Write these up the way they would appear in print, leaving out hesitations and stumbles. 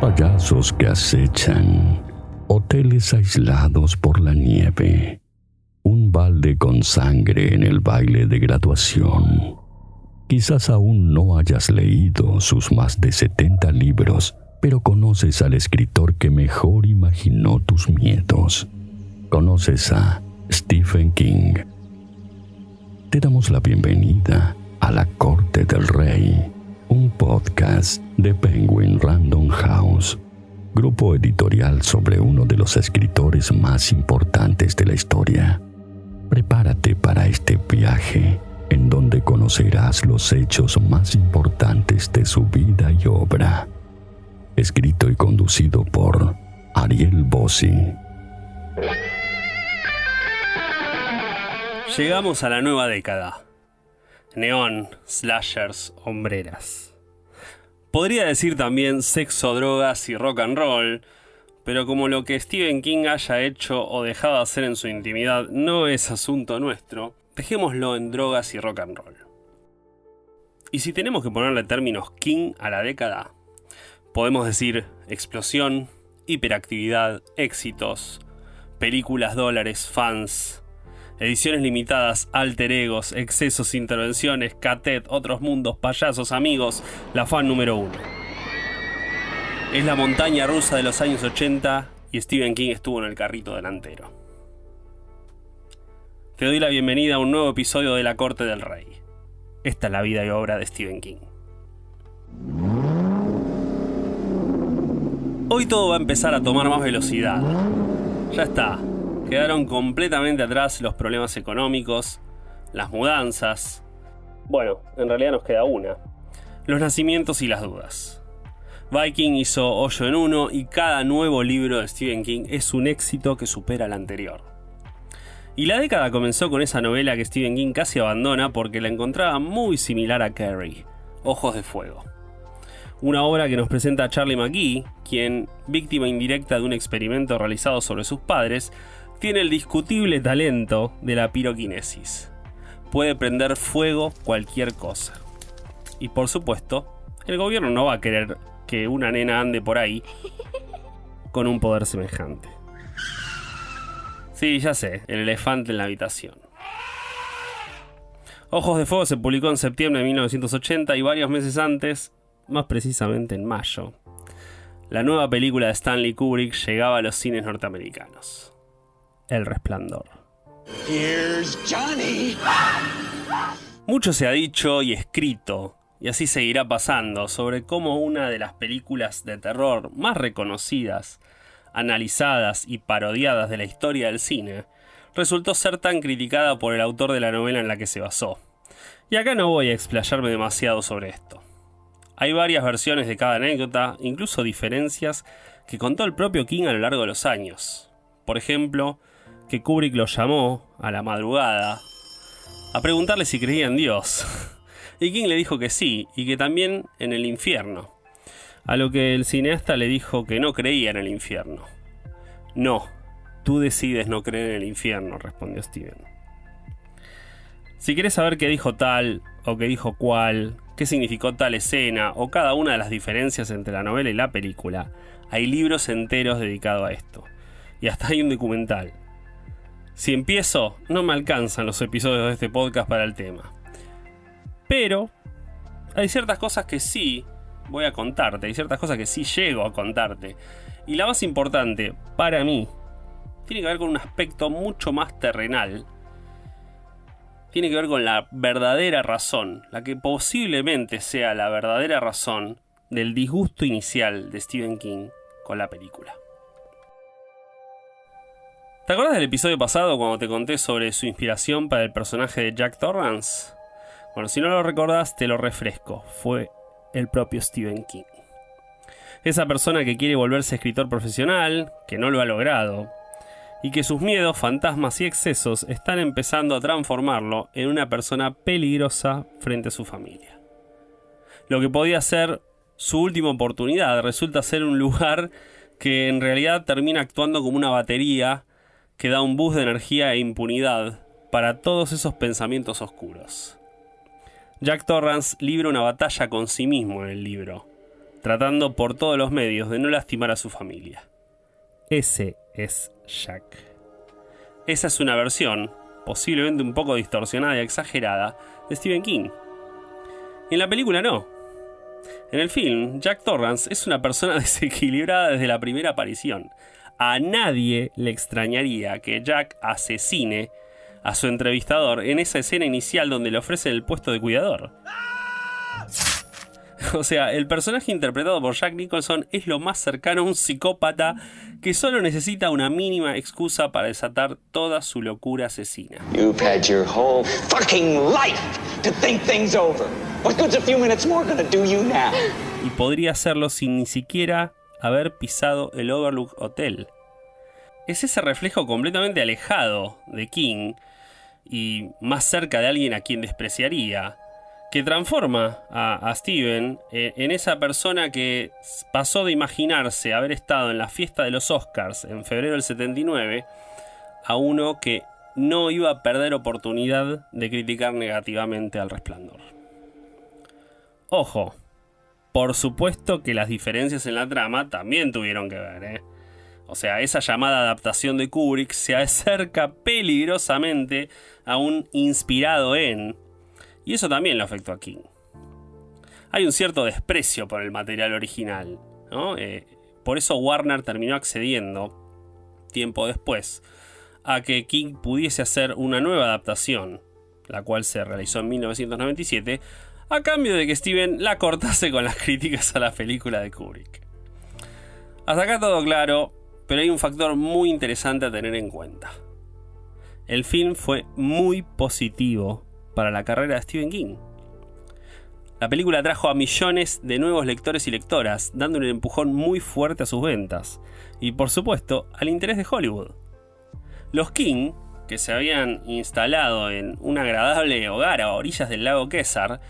payasos que acechan, hoteles aislados por la nieve, un balde con sangre en el baile de graduación. Quizás aún no hayas leído sus más de 70 libros, pero conoces al escritor que mejor imaginó tus miedos. Conoces a Stephen King. Te damos la bienvenida a La Corte del Rey, un podcast de Penguin Random House, grupo editorial sobre uno de los escritores más importantes de la historia. Prepárate para este viaje en donde conocerás los hechos más importantes de su vida y obra. Escrito y conducido por Ariel Bossi. Llegamos a la nueva década. Neón, slashers, hombreras. Podría decir también sexo, drogas y rock and roll, pero como lo que Stephen King haya hecho o dejado de hacer en su intimidad no es asunto nuestro, dejémoslo en drogas y rock and roll. Y si tenemos que ponerle términos King a la década, podemos decir explosión, hiperactividad, éxitos, películas, dólares, fans, ediciones limitadas, alter egos, excesos, intervenciones, catet, otros mundos, payasos, amigos, la fan número 1. Es la montaña rusa de los años 80 y Stephen King estuvo en el carrito delantero. Te doy la bienvenida a un nuevo episodio de La Corte del Rey. Esta es la vida y obra de Stephen King. Hoy todo va a empezar a tomar más velocidad. Ya está. Quedaron completamente atrás los problemas económicos, las mudanzas. Bueno, en realidad nos queda una. Los nacimientos y las dudas. Viking hizo Hoyo en Uno y cada nuevo libro de Stephen King es un éxito que supera al anterior. Y la década comenzó con esa novela que Stephen King casi abandona porque la encontraba muy similar a Carrie, Ojos de Fuego. Una obra que nos presenta a Charlie McGee, quien, víctima indirecta de un experimento realizado sobre sus padres, tiene el discutible talento de la piroquinesis. Puede prender fuego cualquier cosa. Y por supuesto, el gobierno no va a querer que una nena ande por ahí con un poder semejante. Sí, ya sé, el elefante en la habitación. Ojos de Fuego se publicó en septiembre de 1980 y varios meses antes, más precisamente en mayo, la nueva película de Stanley Kubrick llegaba a los cines norteamericanos. El Resplandor. Here's Johnny. Mucho se ha dicho y escrito, y así seguirá pasando, sobre cómo una de las películas de terror más reconocidas, analizadas y parodiadas de la historia del cine, resultó ser tan criticada por el autor de la novela en la que se basó. Y acá no voy a explayarme demasiado sobre esto. Hay varias versiones de cada anécdota, incluso diferencias que contó el propio King a lo largo de los años. Por ejemplo, que Kubrick lo llamó a la madrugada a preguntarle si creía en Dios. Y King le dijo que sí, y que también en el infierno. A lo que el cineasta le dijo que no creía en el infierno. No, tú decides no creer en el infierno, respondió Steven. Si querés saber qué dijo tal, o qué dijo cual, qué significó tal escena, o cada una de las diferencias entre la novela y la película, hay libros enteros dedicados a esto. Y hasta hay un documental. Si empiezo, no me alcanzan los episodios de este podcast para el tema. Pero hay ciertas cosas que sí voy a contarte, hay ciertas cosas que sí llego a contarte. Y la más importante, para mí, tiene que ver con un aspecto mucho más terrenal. Tiene que ver con la verdadera razón, la que posiblemente sea la verdadera razón del disgusto inicial de Stephen King con la película. ¿Te acuerdas del episodio pasado cuando te conté sobre su inspiración para el personaje de Jack Torrance? Bueno, si no lo recordás, te lo refresco. Fue el propio Stephen King. Esa persona que quiere volverse escritor profesional, que no lo ha logrado, y que sus miedos, fantasmas y excesos están empezando a transformarlo en una persona peligrosa frente a su familia. Lo que podía ser su última oportunidad resulta ser un lugar que en realidad termina actuando como una batería que da un boost de energía e impunidad para todos esos pensamientos oscuros. Jack Torrance libra una batalla con sí mismo en el libro, tratando por todos los medios de no lastimar a su familia. Ese es Jack. Esa es una versión, posiblemente un poco distorsionada y exagerada, de Stephen King. Y en la película no. En el film, Jack Torrance es una persona desequilibrada desde la primera aparición. A nadie le extrañaría que Jack asesine a su entrevistador en esa escena inicial donde le ofrecen el puesto de cuidador. O sea, el personaje interpretado por Jack Nicholson es lo más cercano a un psicópata que solo necesita una mínima excusa para desatar toda su locura asesina. You've had your whole fucking life to think things over. What good's a few minutes more gonna do you now? Y podría hacerlo sin ni siquiera haber pisado el Overlook Hotel. Es ese reflejo completamente alejado de King y más cerca de alguien a quien despreciaría, que transforma a Steven en esa persona que pasó de imaginarse haber estado en la fiesta de los Oscars en febrero del 79 a uno que no iba a perder oportunidad de criticar negativamente al Resplandor. Ojo, por supuesto que las diferencias en la trama también tuvieron que ver, O sea, esa llamada adaptación de Kubrick se acerca peligrosamente a un inspirado en... Y eso también lo afectó a King. Hay un cierto desprecio por el material original, ¿no? Por eso Warner terminó accediendo, tiempo después, a que King pudiese hacer una nueva adaptación, la cual se realizó en 1997, a cambio de que Steven la cortase con las críticas a la película de Kubrick. Hasta acá todo claro, pero hay un factor muy interesante a tener en cuenta. El film fue muy positivo para la carrera de Stephen King. La película trajo a millones de nuevos lectores y lectoras, dando un empujón muy fuerte a sus ventas, y por supuesto al interés de Hollywood. Los King, que se habían instalado en un agradable hogar a orillas del lago Quésar,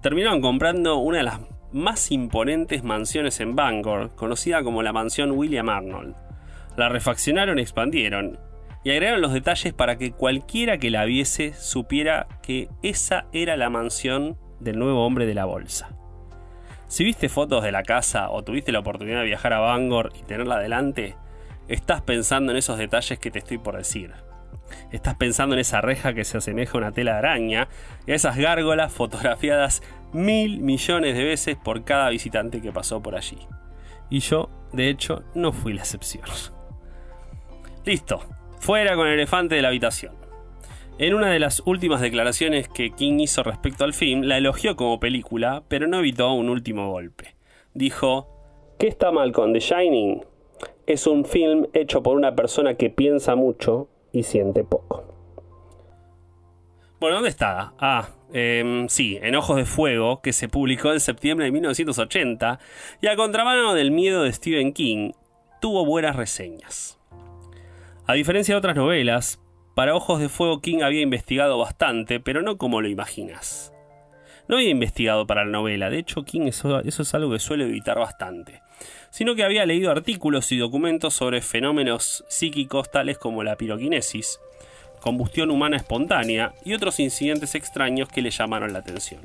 terminaron comprando una de las más imponentes mansiones en Bangor, conocida como la mansión William Arnold. La refaccionaron y expandieron, y agregaron los detalles para que cualquiera que la viese supiera que esa era la mansión del nuevo hombre de la bolsa. Si viste fotos de la casa o tuviste la oportunidad de viajar a Bangor y tenerla delante, estás pensando en esos detalles que te estoy por decir. Estás pensando en esa reja que se asemeja a una tela de araña y a esas gárgolas fotografiadas 1.000 millones de veces por cada visitante que pasó por allí. Y yo, de hecho, no fui la excepción. Listo. Fuera con el elefante de la habitación. En una de las últimas declaraciones que King hizo respecto al film, la elogió como película, pero no evitó un último golpe. Dijo: ¿qué está mal con The Shining? Es un film hecho por una persona que piensa mucho y siente poco. Bueno, ¿dónde está? Sí, en Ojos de Fuego, que se publicó en septiembre de 1980, y a contramano del miedo de Stephen King, tuvo buenas reseñas. A diferencia de otras novelas, para Ojos de Fuego King había investigado bastante, pero no como lo imaginas. No había investigado para la novela, de hecho King eso es algo que suele evitar bastante, sino que había leído artículos y documentos sobre fenómenos psíquicos tales como la piroquinesis, combustión humana espontánea y otros incidentes extraños que le llamaron la atención.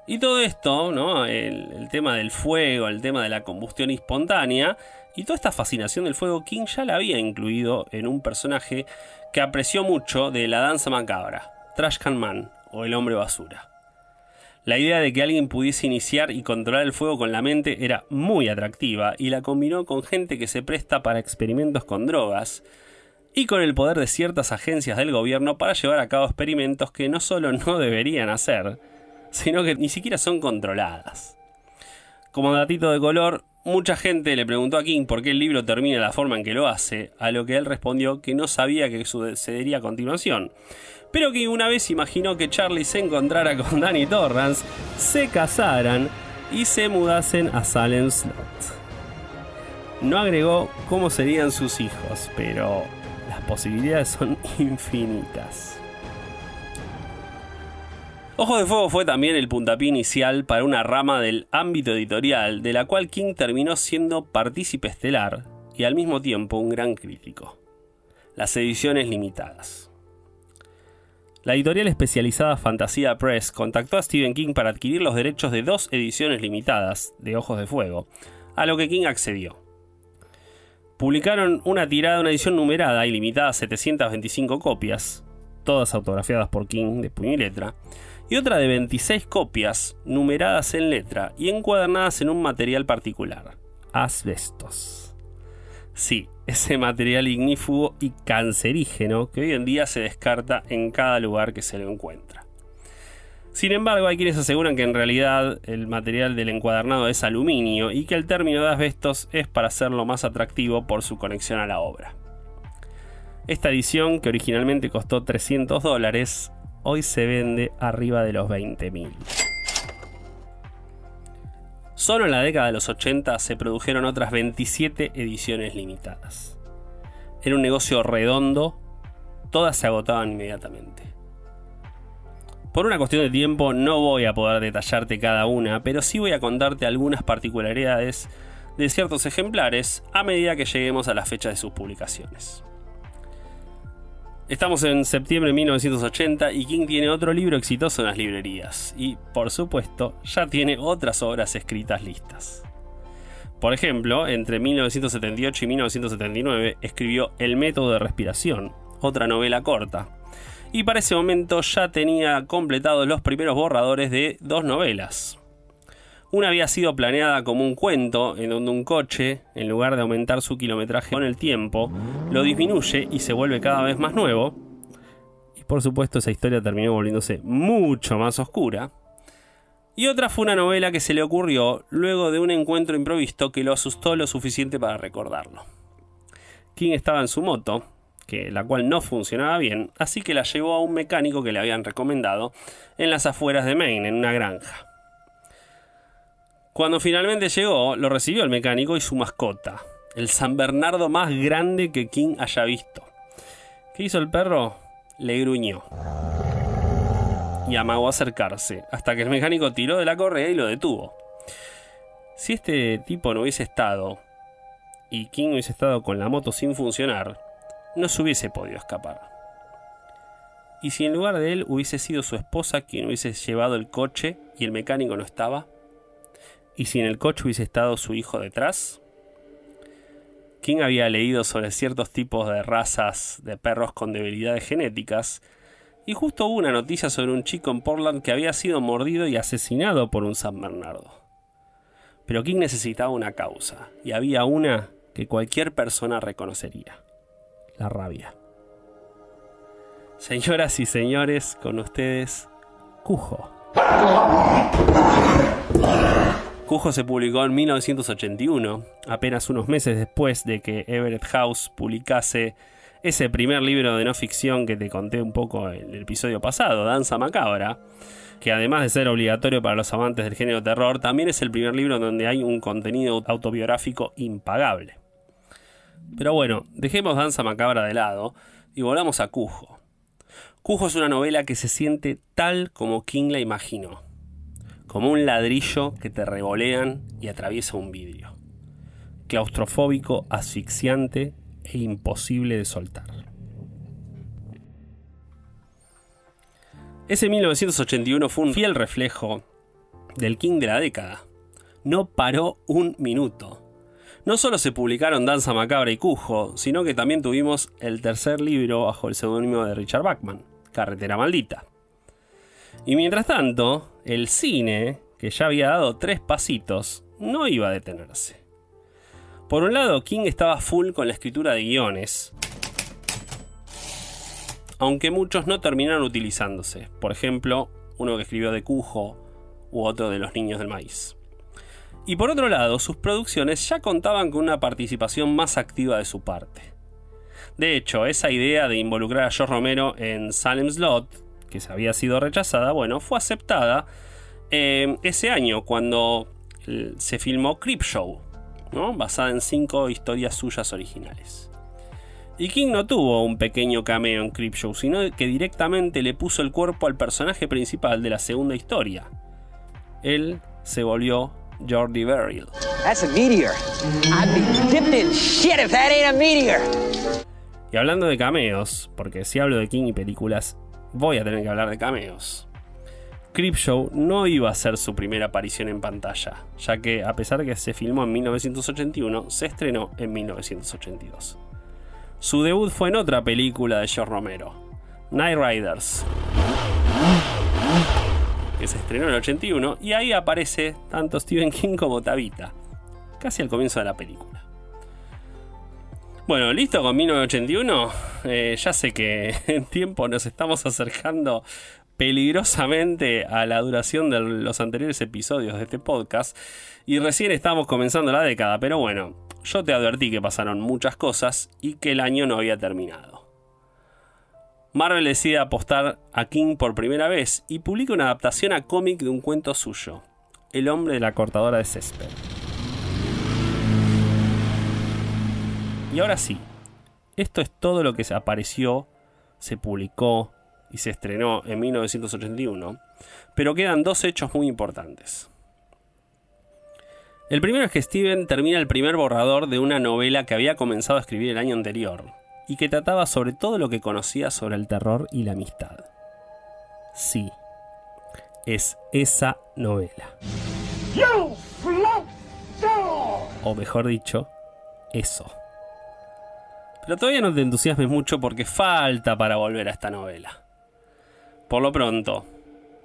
Y todo esto, ¿no? El tema del fuego, el tema de la combustión espontánea y toda esta fascinación del fuego, King ya la había incluido en un personaje que apreció mucho de La Danza Macabra, Trash Can Man o El Hombre Basura. La idea de que alguien pudiese iniciar y controlar el fuego con la mente era muy atractiva y la combinó con gente que se presta para experimentos con drogas y con el poder de ciertas agencias del gobierno para llevar a cabo experimentos que no solo no deberían hacer, sino que ni siquiera son controladas. Como datito de color, mucha gente le preguntó a King por qué el libro termina de la forma en que lo hace, a lo que él respondió que no sabía que sucedería a continuación, pero que una vez imaginó que Charlie se encontrara con Danny Torrance, se casaran y se mudasen a Salem Slot. No agregó cómo serían sus hijos, pero las posibilidades son infinitas. Ojos de Fuego fue también el puntapié inicial para una rama del ámbito editorial de la cual King terminó siendo partícipe estelar y al mismo tiempo un gran crítico: las ediciones limitadas. La editorial especializada Fantasía Press contactó a Stephen King para adquirir los derechos de 2 ediciones limitadas de Ojos de Fuego, a lo que King accedió. Publicaron una edición numerada y limitada a 725 copias, todas autografiadas por King de puño y letra, y otra de 26 copias numeradas en letra y encuadernadas en un material particular, asbestos. Sí, ese material ignífugo y cancerígeno que hoy en día se descarta en cada lugar que se lo encuentra. Sin embargo, hay quienes aseguran que en realidad el material del encuadernado es aluminio y que el término de asbestos es para hacerlo más atractivo por su conexión a la obra. Esta edición, que originalmente costó $300, hoy se vende arriba de los 20.000. Solo en la década de los 80 se produjeron otras 27 ediciones limitadas. Era un negocio redondo, todas se agotaban inmediatamente. Por una cuestión de tiempo no voy a poder detallarte cada una, pero sí voy a contarte algunas particularidades de ciertos ejemplares a medida que lleguemos a la fecha de sus publicaciones. Estamos en septiembre de 1980 y King tiene otro libro exitoso en las librerías y, por supuesto, ya tiene otras obras escritas listas. Por ejemplo, entre 1978 y 1979 escribió El método de respiración, otra novela corta, y para ese momento ya tenía completados los primeros borradores de 2 novelas. Una había sido planeada como un cuento en donde un coche, en lugar de aumentar su kilometraje con el tiempo, lo disminuye y se vuelve cada vez más nuevo. Y por supuesto esa historia terminó volviéndose mucho más oscura. Y otra fue una novela que se le ocurrió luego de un encuentro imprevisto que lo asustó lo suficiente para recordarlo. King estaba en su moto, la cual no funcionaba bien, así que la llevó a un mecánico que le habían recomendado en las afueras de Maine, en una granja. Cuando finalmente llegó, lo recibió el mecánico y su mascota, el San Bernardo más grande que King haya visto. ¿Qué hizo el perro? Le gruñó y amagó acercarse, hasta que el mecánico tiró de la correa y lo detuvo. Si este tipo no hubiese estado, y King hubiese estado con la moto sin funcionar, no se hubiese podido escapar. ¿Y si en lugar de él hubiese sido su esposa quien hubiese llevado el coche y el mecánico no estaba? ¿Y si en el coche hubiese estado su hijo detrás? King había leído sobre ciertos tipos de razas de perros con debilidades genéticas, y justo hubo una noticia sobre un chico en Portland que había sido mordido y asesinado por un San Bernardo. Pero King necesitaba una causa, y había una que cualquier persona reconocería: la rabia. Señoras y señores, con ustedes, Cujo. Cujo se publicó en 1981, apenas unos meses después de que Everett House publicase ese primer libro de no ficción que te conté un poco en el episodio pasado, Danza Macabra, que además de ser obligatorio para los amantes del género terror, también es el primer libro donde hay un contenido autobiográfico impagable. Pero bueno, dejemos Danza Macabra de lado y volvamos a Cujo. Cujo es una novela que se siente tal como King la imaginó, como un ladrillo que te revolean y atraviesa un vidrio, claustrofóbico, asfixiante e imposible de soltar. Ese 1981 fue un fiel reflejo del King de la década. No paró un minuto. No solo se publicaron Danza Macabra y Cujo, sino que también tuvimos el tercer libro bajo el seudónimo de Richard Bachman, Carretera Maldita. Y mientras tanto, el cine, que ya había dado 3 pasitos, no iba a detenerse. Por un lado, King estaba full con la escritura de guiones, aunque muchos no terminaron utilizándose. Por ejemplo, uno que escribió de Cujo u otro de Los Niños del Maíz. Y por otro lado, sus producciones ya contaban con una participación más activa de su parte. De hecho, esa idea de involucrar a George Romero en Salem's Lot, que se había sido rechazada, fue aceptada ese año cuando se filmó Creepshow, ¿no? Basada en 5 historias suyas originales. Y King no tuvo un pequeño cameo en Creepshow, sino que directamente le puso el cuerpo al personaje principal de la segunda historia. Él se volvió Jordi Verrill. That's a meteor. I'd be dipped in shit if that ain't a meteor. Y hablando de cameos, porque si hablo de King y películas, voy a tener que hablar de cameos. Creepshow no iba a ser su primera aparición en pantalla, ya que a pesar de que se filmó en 1981, se estrenó en 1982. Su debut fue en otra película de George Romero, Night Riders, que se estrenó en el 81, y ahí aparece tanto Stephen King como Tabitha, casi al comienzo de la película. Bueno, ¿listo con 1981? Ya sé que en tiempo nos estamos acercando peligrosamente a la duración de los anteriores episodios de este podcast, y recién estamos comenzando la década, pero bueno, yo te advertí que pasaron muchas cosas y que el año no había terminado. Marvel decide apostar a King por primera vez y publica una adaptación a cómic de un cuento suyo, El hombre de la cortadora de césped. Y ahora sí, esto es todo lo que se apareció, se publicó y se estrenó en 1981, pero quedan dos hechos muy importantes. El primero es que Steven termina el primer borrador de una novela que había comenzado a escribir el año anterior y que trataba sobre todo lo que conocía sobre el terror y la amistad. Sí, es esa novela. O mejor dicho, eso. Pero todavía no te entusiasmes mucho porque falta para volver a esta novela. Por lo pronto,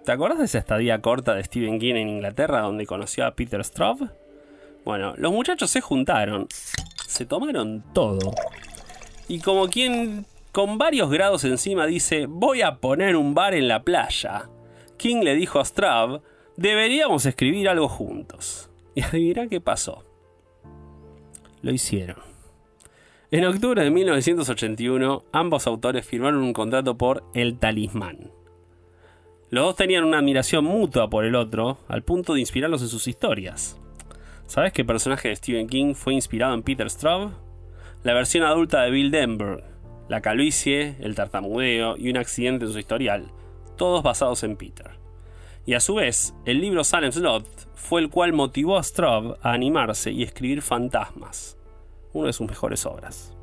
¿te acuerdas de esa estadía corta de Stephen King en Inglaterra donde conoció a Peter Straub? Bueno, los muchachos se juntaron, se tomaron todo, y como quien con varios grados encima dice, voy a poner un bar en la playa, King le dijo a Straub, deberíamos escribir algo juntos. Y adivina qué pasó. Lo hicieron. En octubre de 1981, ambos autores firmaron un contrato por El Talismán. Los dos tenían una admiración mutua por el otro, al punto de inspirarlos en sus historias. ¿Sabes qué personaje de Stephen King fue inspirado en Peter Straub? La versión adulta de Bill Denver, la calvicie, el tartamudeo y un accidente en su historial, todos basados en Peter. Y a su vez, el libro Salem's Lot fue el cual motivó a Straub a animarse y escribir Fantasmas, una de sus mejores obras.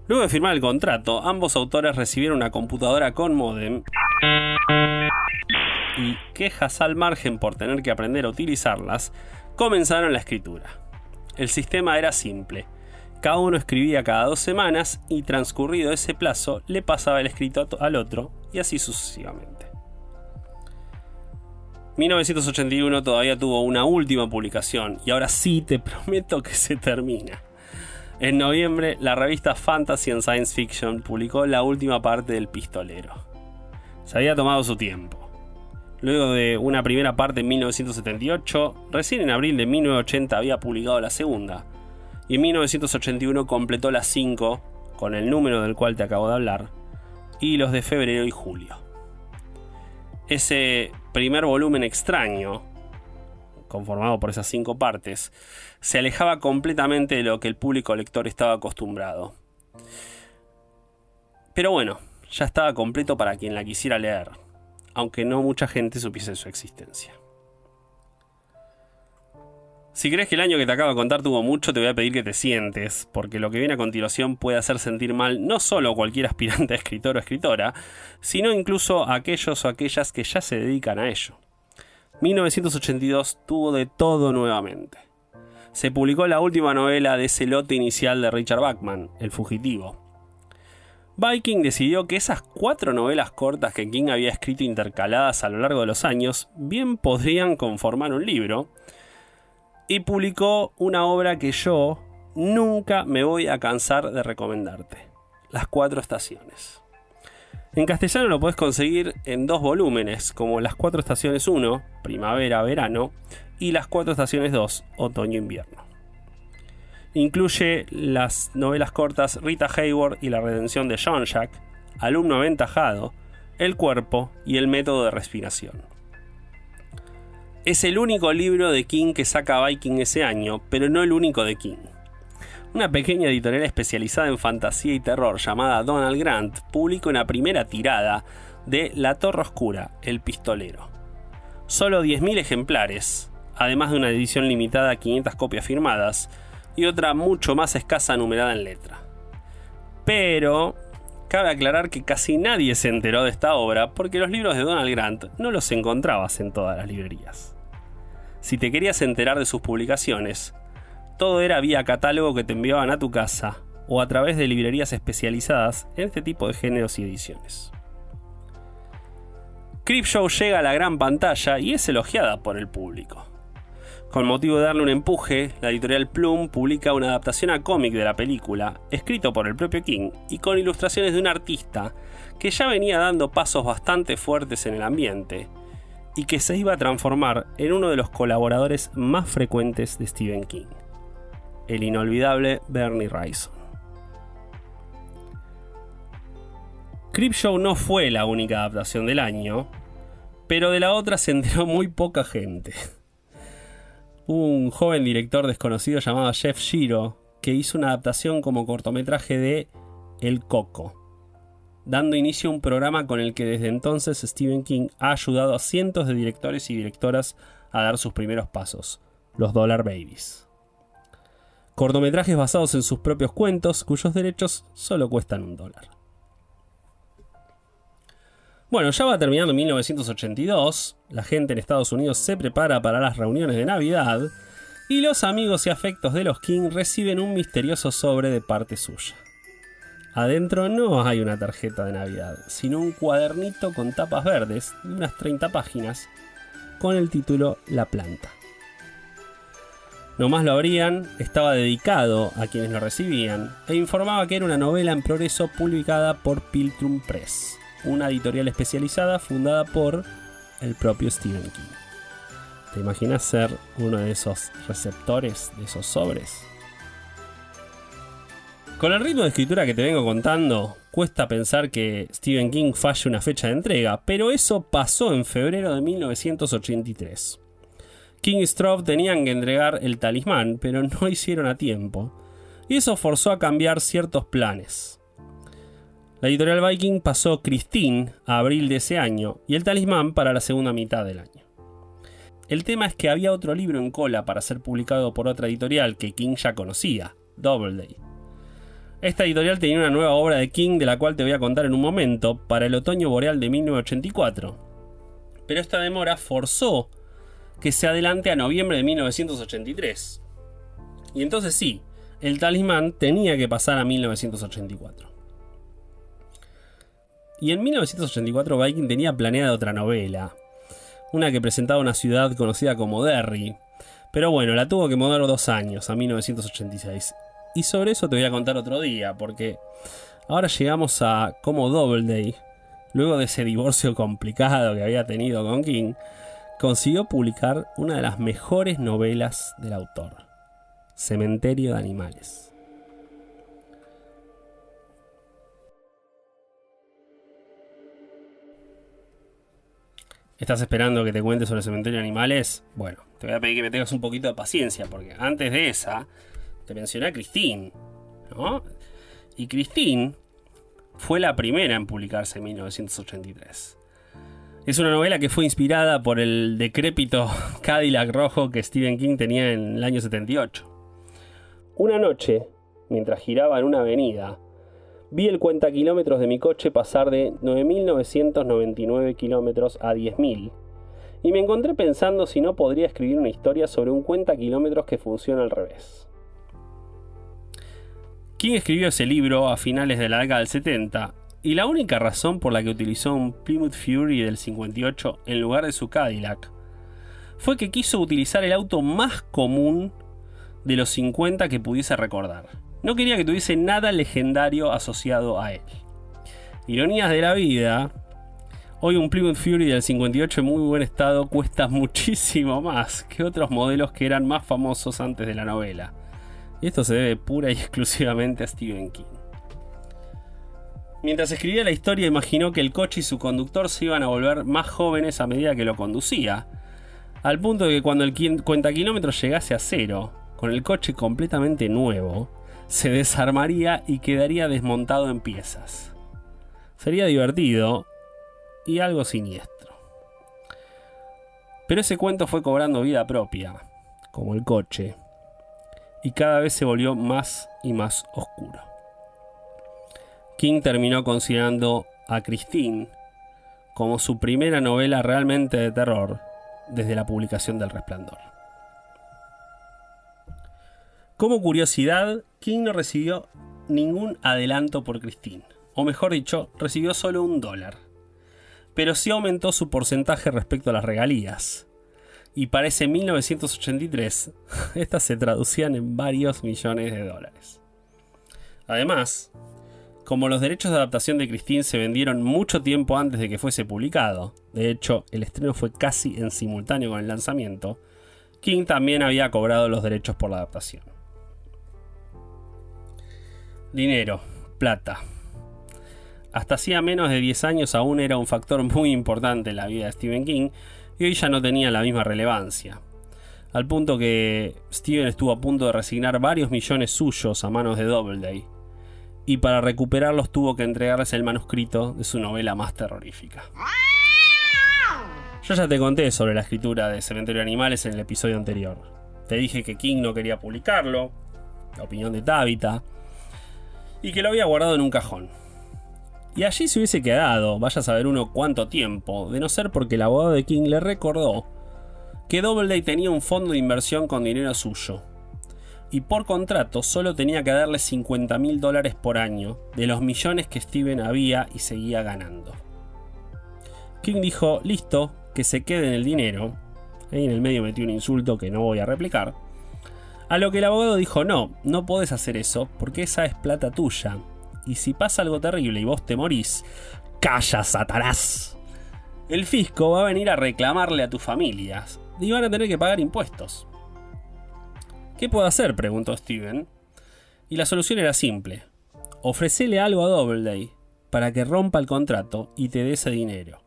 Luego de firmar el contrato, ambos autores recibieron una computadora con módem y, quejas al margen por tener que aprender a utilizarlas, comenzaron la escritura. El sistema era simple. Cada uno escribía cada 2 semanas y, transcurrido ese plazo, le pasaba el escrito al otro y así sucesivamente. 1981 todavía tuvo una última publicación y ahora sí te prometo que se termina. En noviembre, la revista Fantasy and Science Fiction publicó la última parte del Pistolero. Se había tomado su tiempo. Luego de una primera parte en 1978, recién en abril de 1980 había publicado la segunda, y en 1981 completó las 5, con el número del cual te acabo de hablar, y los de febrero y julio. Ese primer volumen extraño, conformado por esas 5 partes, se alejaba completamente de lo que el público lector estaba acostumbrado. Pero bueno, ya estaba completo para quien la quisiera leer, aunque no mucha gente supiese su existencia. Si crees que el año que te acabo de contar tuvo mucho, te voy a pedir que te sientes, porque lo que viene a continuación puede hacer sentir mal no solo a cualquier aspirante a escritor o escritora, sino incluso a aquellos o aquellas que ya se dedican a ello. 1982 tuvo de todo nuevamente. Se publicó la última novela de ese lote inicial de Richard Bachman, El Fugitivo. Viking decidió que esas 4 novelas cortas que King había escrito intercaladas a lo largo de los años bien podrían conformar un libro, y publicó una obra que yo nunca me voy a cansar de recomendarte: Las 4 estaciones. En castellano lo podés conseguir en 2 volúmenes, como Las 4 estaciones 1, primavera-verano, y Las 4 estaciones 2, otoño-invierno. Incluye las novelas cortas Rita Hayworth y la redención de Jean-Jacques, Alumno aventajado, El cuerpo y El método de respiración. Es el único libro de King que saca Viking ese año, pero no el único de King. Una pequeña editorial especializada en fantasía y terror llamada Donald Grant publica una primera tirada de La Torre Oscura, El Pistolero. Solo 10.000 ejemplares, además de una edición limitada a 500 copias firmadas y otra mucho más escasa numerada en letra. Pero Cabe aclarar que casi nadie se enteró de esta obra porque los libros de Donald Grant no los encontrabas en todas las librerías. Si te querías enterar de sus publicaciones, todo era vía catálogo que te enviaban a tu casa o a través de librerías especializadas en este tipo de géneros y ediciones. Creepshow llega a la gran pantalla y es elogiada por el público. Con motivo de darle un empuje, la editorial Plum publica una adaptación a cómic de la película, escrito por el propio King y con ilustraciones de un artista que ya venía dando pasos bastante fuertes en el ambiente y que se iba a transformar en uno de los colaboradores más frecuentes de Stephen King, el inolvidable Bernie Wrightson. Creepshow no fue la única adaptación del año, pero de la otra se enteró muy poca gente. Hubo un joven director desconocido llamado Jeff Shiro que hizo una adaptación como cortometraje de El Coco, dando inicio a un programa con el que desde entonces Stephen King ha ayudado a cientos de directores y directoras a dar sus primeros pasos, los Dollar Babies. Cortometrajes basados en sus propios cuentos cuyos derechos solo cuestan $1. Bueno, ya va terminando 1982, la gente en Estados Unidos se prepara para las reuniones de Navidad y los amigos y afectos de los King reciben un misterioso sobre de parte suya. Adentro no hay una tarjeta de Navidad, sino un cuadernito con tapas verdes de unas 30 páginas con el título La planta. Nomás lo abrían, estaba dedicado a quienes lo recibían e informaba que era una novela en progreso publicada por Piltrum Press, una editorial especializada fundada por el propio Stephen King. ¿Te imaginas ser uno de esos receptores de esos sobres? Con el ritmo de escritura que te vengo contando, cuesta pensar que Stephen King falle una fecha de entrega, pero eso pasó en febrero de 1983. King y Straub tenían que entregar El Talismán, pero no hicieron a tiempo, y eso forzó a cambiar ciertos planes. La editorial Viking pasó Christine a abril de ese año y El Talismán para la segunda mitad del año. El tema es que había otro libro en cola para ser publicado por otra editorial que King ya conocía, Doubleday. Esta editorial tenía una nueva obra de King de la cual te voy a contar en un momento para el otoño boreal de 1984. Pero esta demora forzó que se adelante a noviembre de 1983. Y entonces sí, El Talismán tenía que pasar a 1984. Y en 1984 Viking tenía planeada otra novela, una que presentaba una ciudad conocida como Derry, pero bueno, la tuvo que mover 2 años, a 1986. Y sobre eso te voy a contar otro día, porque ahora llegamos a cómo Doubleday, luego de ese divorcio complicado que había tenido con King, consiguió publicar una de las mejores novelas del autor, Cementerio de Animales. ¿Estás esperando que te cuente sobre Cementerio de Animales? Bueno, te voy a pedir que me tengas un poquito de paciencia, porque antes de esa te mencioné a Christine, ¿no? Y Christine fue la primera en publicarse en 1983. Es una novela que fue inspirada por el decrépito Cadillac rojo que Stephen King tenía en el año 78. Una noche, mientras giraba en una avenida, vi el cuentakilómetros de mi coche pasar de 9.999 kilómetros a 10.000 y me encontré pensando si no podría escribir una historia sobre un cuentakilómetros que funciona al revés. King escribió ese libro a finales de la década del 70 y la única razón por la que utilizó un Plymouth Fury del 58 en lugar de su Cadillac fue que quiso utilizar el auto más común de los 50 que pudiese recordar. No quería que tuviese nada legendario asociado a él. Ironías de la vida, hoy un Plymouth Fury del 58 en muy buen estado cuesta muchísimo más que otros modelos que eran más famosos antes de la novela. Y esto se debe pura y exclusivamente a Stephen King. Mientras escribía la historia, imaginó que el coche y su conductor se iban a volver más jóvenes a medida que lo conducía, al punto de que cuando el cuentakilómetros llegase a 0, con el coche completamente nuevo, se desarmaría y quedaría desmontado en piezas. Sería divertido y algo siniestro. Pero ese cuento fue cobrando vida propia, como el coche, y cada vez se volvió más y más oscuro. King terminó considerando a Christine como su primera novela realmente de terror desde la publicación del Resplandor. Como curiosidad, King no recibió ningún adelanto por Christine, o mejor dicho, recibió solo $1, pero sí aumentó su porcentaje respecto a las regalías, y para ese 1983 estas se traducían en varios millones de dólares. Además, como los derechos de adaptación de Christine se vendieron mucho tiempo antes de que fuese publicado, de hecho el estreno fue casi en simultáneo con el lanzamiento, King también había cobrado los derechos por la adaptación. Dinero, plata. Hasta hacía menos de 10 años aún era un factor muy importante en la vida de Stephen King y hoy ya no tenía la misma relevancia. Al punto que Stephen estuvo a punto de resignar varios millones suyos a manos de Doubleday, y para recuperarlos tuvo que entregarles el manuscrito de su novela más terrorífica. Yo ya te conté sobre la escritura de Cementerio de Animales en el episodio anterior. Te dije que King no quería publicarlo, la opinión de Tabitha, y que lo había guardado en un cajón. Y allí se hubiese quedado, vaya a saber uno cuánto tiempo, de no ser porque el abogado de King le recordó que Doubleday tenía un fondo de inversión con dinero suyo, y por contrato solo tenía que darle $50,000 por año de los millones que Steven había y seguía ganando. King dijo, listo, que se quede en el dinero. Ahí en el medio metió un insulto que no voy a replicar. A lo que el abogado dijo, no podés hacer eso porque esa es plata tuya. Y si pasa algo terrible y vos te morís, ¡calla, Satanás! El fisco va a venir a reclamarle a tus familias y van a tener que pagar impuestos. ¿Qué puedo hacer?, preguntó Steven. Y la solución era simple. Ofrecele algo a Doubleday para que rompa el contrato y te dé ese dinero.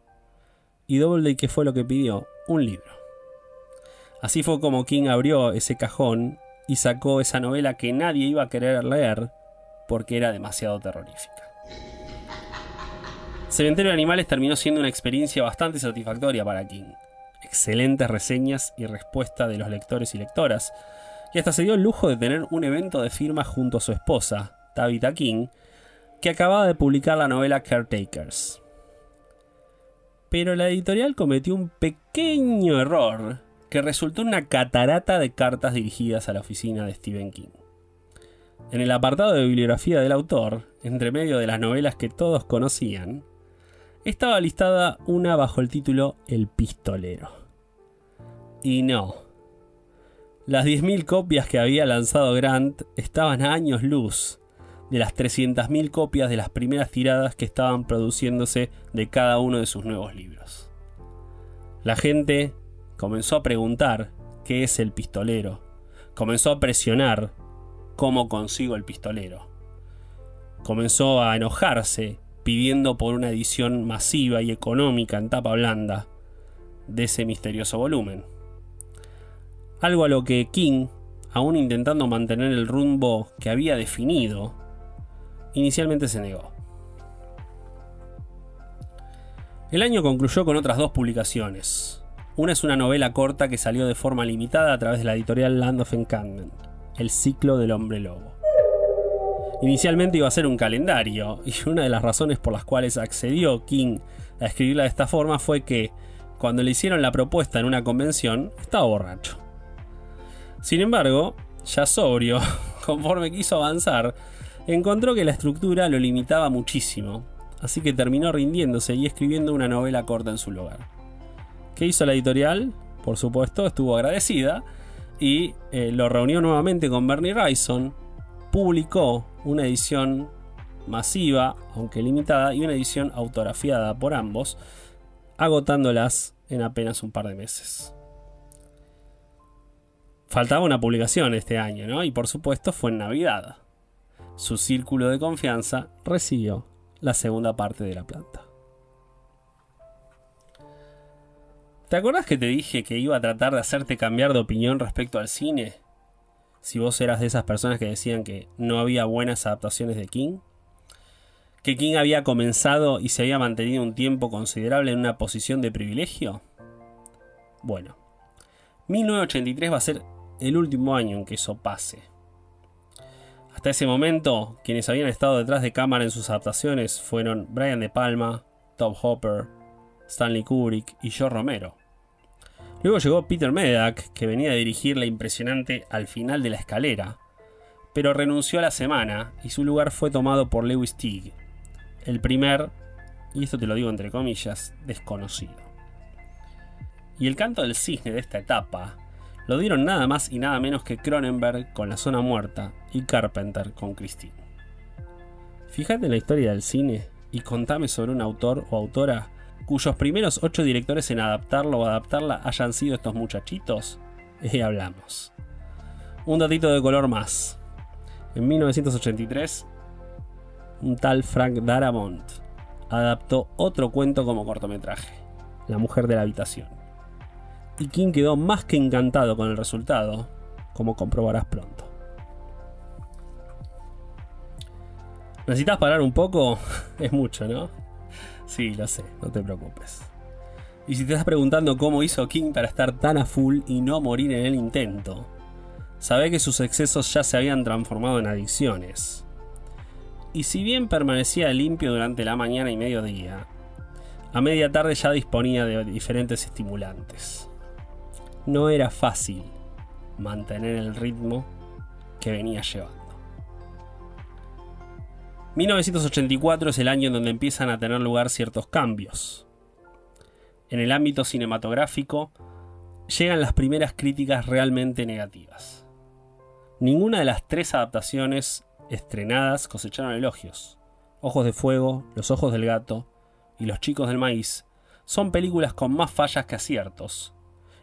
Y Doubleday, ¿qué fue lo que pidió? Un libro. Así fue como King abrió ese cajón y sacó esa novela que nadie iba a querer leer porque era demasiado terrorífica. Cementerio de Animales terminó siendo una experiencia bastante satisfactoria para King. Excelentes reseñas y respuesta de los lectores y lectoras, y hasta se dio el lujo de tener un evento de firma junto a su esposa, Tabitha King, que acababa de publicar la novela Caretakers. Pero la editorial cometió un pequeño error que resultó en una catarata de cartas dirigidas a la oficina de Stephen King. En el apartado de bibliografía del autor, entre medio de las novelas que todos conocían, estaba listada una bajo el título El Pistolero. Y no. Las 10.000 copias que había lanzado Grant estaban a años luz de las 300.000 copias de las primeras tiradas que estaban produciéndose de cada uno de sus nuevos libros. La gente comenzó a preguntar qué es el pistolero, comenzó a presionar cómo consigo el pistolero, comenzó a enojarse pidiendo por una edición masiva y económica en tapa blanda de ese misterioso volumen. Algo a lo que King, aún intentando mantener el rumbo que había definido, inicialmente se negó. El año concluyó con otras dos publicaciones. Una es una novela corta que salió de forma limitada a través de la editorial Land of Enchantment, El ciclo del hombre lobo. Inicialmente iba a ser un calendario, y una de las razones por las cuales accedió King a escribirla de esta forma fue que, cuando le hicieron la propuesta en una convención, estaba borracho. Sin embargo, ya sobrio, conforme quiso avanzar, encontró que la estructura lo limitaba muchísimo, así que terminó rindiéndose y escribiendo una novela corta en su lugar. ¿Qué hizo la editorial? Por supuesto, estuvo agradecida y lo reunió nuevamente con Bernie Wrightson, publicó una edición masiva, aunque limitada, y una edición autografiada por ambos, agotándolas en apenas un par de meses. Faltaba una publicación este año, ¿no? Y por supuesto fue en Navidad. Su círculo de confianza recibió la segunda parte de la planta. ¿Te acordás que te dije que iba a tratar de hacerte cambiar de opinión respecto al cine? Si vos eras de esas personas que decían que no había buenas adaptaciones de King. ¿Que King había comenzado y se había mantenido un tiempo considerable en una posición de privilegio? Bueno, 1983 va a ser el último año en que eso pase. Hasta Hasta ese momento, quienes habían estado detrás de cámara en sus adaptaciones fueron Brian De Palma, Tobe Hooper, Stanley Kubrick y George Romero. Luego llegó Peter Medak, que venía a dirigir la impresionante Al final de la escalera, pero renunció a la semana y su lugar fue tomado por Lewis Teague, el primer, y esto te lo digo entre comillas, desconocido. Y el canto del cisne de esta etapa lo dieron nada más y nada menos que Cronenberg con La Zona Muerta y Carpenter con Christine. Fíjate en la historia del cine y contame sobre un autor o autora cuyos primeros 8 directores en adaptarlo o adaptarla hayan sido estos muchachitos. Y hablamos. Un datito de color más. En 1983, un tal Frank Darabont adaptó otro cuento como cortometraje, La mujer de la habitación. Y King quedó más que encantado con el resultado, como comprobarás pronto. ¿Necesitas parar un poco? Es mucho, ¿no? Sí, lo sé, no te preocupes. Y si te estás preguntando cómo hizo King para estar tan a full y no morir en el intento, sabe que sus excesos ya se habían transformado en adicciones. Y si bien permanecía limpio durante la mañana y mediodía, a media tarde ya disponía de diferentes estimulantes. No era fácil mantener el ritmo que venía llevando. 1984 es el año en donde empiezan a tener lugar ciertos cambios. En el ámbito cinematográfico llegan las primeras críticas realmente negativas. Ninguna de las 3 adaptaciones estrenadas cosecharon elogios. Ojos de Fuego, Los ojos del gato y Los chicos del maíz son películas con más fallas que aciertos.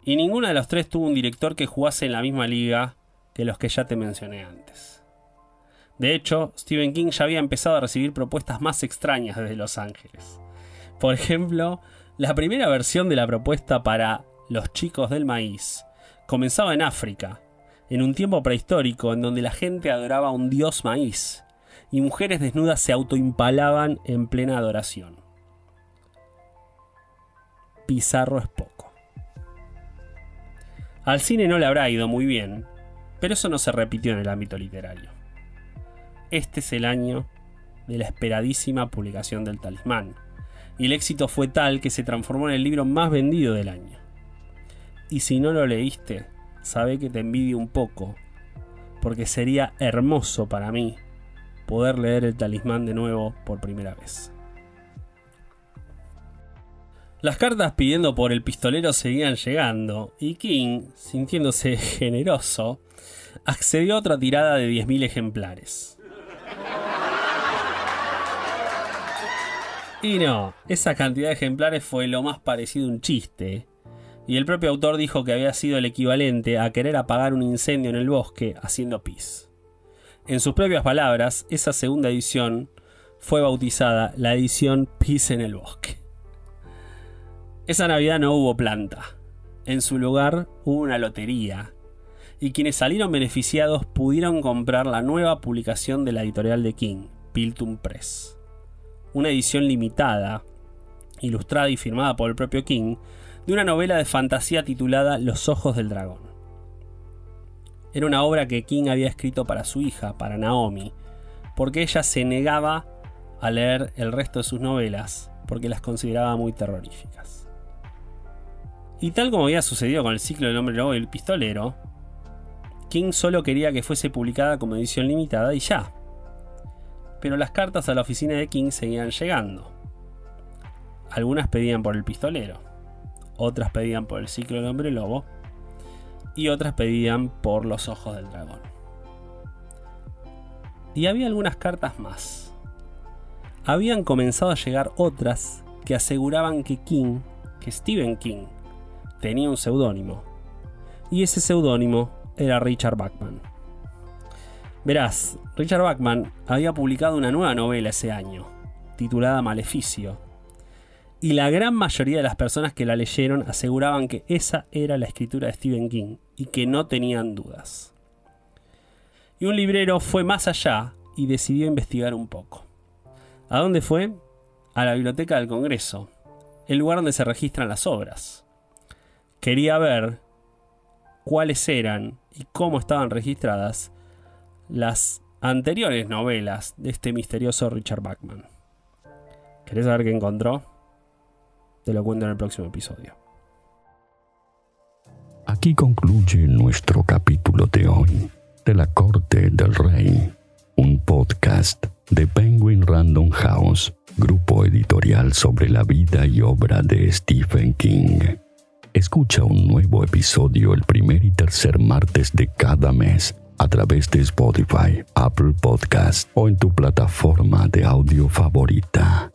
Y ninguna de las 3 tuvo un director que jugase en la misma liga que los que ya te mencioné antes. De hecho, Stephen King ya había empezado a recibir propuestas más extrañas desde Los Ángeles. Por ejemplo, la primera versión de la propuesta para Los chicos del maíz comenzaba en África, en un tiempo prehistórico en donde la gente adoraba a un dios maíz y mujeres desnudas se autoimpalaban en plena adoración. Bizarro es poco. Al cine no le habrá ido muy bien, pero eso no se repitió en el ámbito literario. Este es el año de la esperadísima publicación del Talismán, y el éxito fue tal que se transformó en el libro más vendido del año. Y si no lo leíste, sabe que te envidio un poco, porque sería hermoso para mí poder leer el Talismán de nuevo por primera vez. Las cartas pidiendo por El pistolero seguían llegando, y King, sintiéndose generoso, accedió a otra tirada de 10.000 ejemplares. Y no, esa cantidad de ejemplares fue lo más parecido a un chiste, y el propio autor dijo que había sido el equivalente a querer apagar un incendio en el bosque haciendo pis. En sus propias palabras, esa segunda edición fue bautizada la edición Pis en el bosque. Esa Navidad no hubo planta. En su lugar hubo una lotería, y quienes salieron beneficiados pudieron comprar la nueva publicación de la editorial de King, Piltum Press. Una edición limitada, ilustrada y firmada por el propio King, de una novela de fantasía titulada Los ojos del dragón. Era una obra que King había escrito para su hija, para Naomi, porque ella se negaba a leer el resto de sus novelas porque las consideraba muy terroríficas. Y tal como había sucedido con el ciclo del hombre lobo y el pistolero, King solo quería que fuese publicada como edición limitada y ya. Pero las cartas a la oficina de King seguían llegando. Algunas pedían por el pistolero, otras pedían por el ciclo del hombre lobo y otras pedían por Los ojos del dragón. Y había algunas cartas más. Habían comenzado a llegar otras que aseguraban que Stephen King, tenía un seudónimo, y ese seudónimo era Richard Bachman. Verás, Richard Bachman había publicado una nueva novela ese año, titulada Maleficio, y la gran mayoría de las personas que la leyeron aseguraban que esa era la escritura de Stephen King y que no tenían dudas. Y un librero fue más allá y decidió investigar un poco. ¿A dónde fue? A la Biblioteca del Congreso, el lugar donde se registran las obras. Quería ver cuáles eran y cómo estaban registradas las anteriores novelas de este misterioso Richard Bachman. ¿Querés saber qué encontró? Te lo cuento en el próximo episodio. Aquí concluye nuestro capítulo de hoy de La Corte del Rey, un podcast de Penguin Random House, grupo editorial sobre la vida y obra de Stephen King. Escucha un nuevo episodio el primer y tercer martes de cada mes a través de Spotify, Apple Podcast o en tu plataforma de audio favorita.